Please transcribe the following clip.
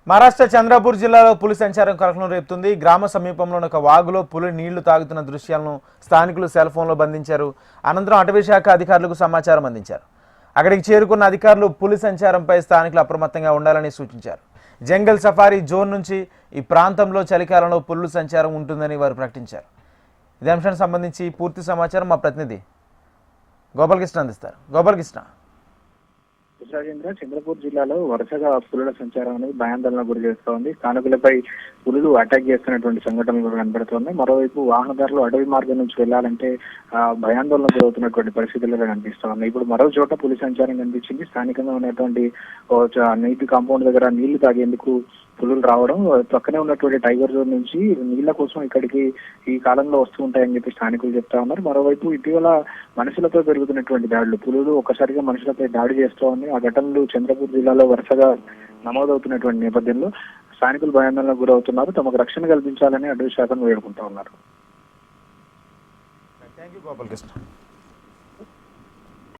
మహారాష్ట్ర చంద్రపూర్ జిల్లాలో పులి సంచారం కలకలం రేపుతుంది. గ్రామ సమీపంలోని ఒక వాగులో పులి నీళ్లు తాగుతున్న దృశ్యాలను స్థానికులు సెల్ ఫోన్లో బంధించారు. అనంతరం అటవీ శాఖ అధికారులకు సమాచారం అందించారు. అక్కడికి చేరుకున్న అధికారులు పులి సంచారంపై స్థానికులు అప్రమత్తంగా ఉండాలని సూచించారు. జంగల్ సఫారీ జోన్ నుంచి ఈ ప్రాంతంలో చలికాలంలో పులుల సంచారం ఉంటుందని వారు ప్రకటించారు. ఇదే అంశానికి సంబంధించి పూర్తి సమాచారం మా ప్రతినిధి గోపాలకృష్ణ అందిస్తారు. గోపాలకృష్ణ. రాజేంద్ర, చంద్రపూర్ జిల్లాలో వరుసగా పులుల సంచారం అనేది భయాందోళనకు గురి చేస్తోంది. స్థానికులపై పులులు అటాక్ చేస్తున్నటువంటి సంఘటనలు కూడా కనబడుతున్నాయి. మరోవైపు వాహనదారులు అడవి మార్గం నుంచి వెళ్లాలంటే భయాందోళన గురవుతున్నటువంటి పరిస్థితుల్లో కనిపిస్తా ఉన్నాయి. ఇప్పుడు మరో చోట పులి సంచారం కనిపించింది. స్థానికంగా ఉన్నటువంటి నీటి కాంపౌండ్ దగ్గర నీళ్లు తాగేందుకు పులులు రావడం, పక్కనే ఉన్నటువంటి టైగర్ జోన్ నుంచి నీళ్ల కోసం ఇక్కడికి ఈ కాలంలో వస్తూ ఉంటాయని చెప్పి స్థానికులు చెప్తా ఉన్నారు. మరోవైపు ఇటీవల మనుషులపై పెరుగుతున్నటువంటి దాడులు, పులులు ఒక్కసారిగా మనుషులపై దాడి చేస్తూ ఉన్నాయి. ఆ ఘటనలు చంద్రపూర్ జిల్లాలో వరుసగా నమోదవుతున్నటువంటి నేపథ్యంలో స్థానికులు భయాందోళనకు గురవుతున్నారు. తమకు రక్షణ కల్పించాలని అటవీ శాఖను వేడుకుంటా ఉన్నారు. థాంక్యూ గోపాలకృష్ణ.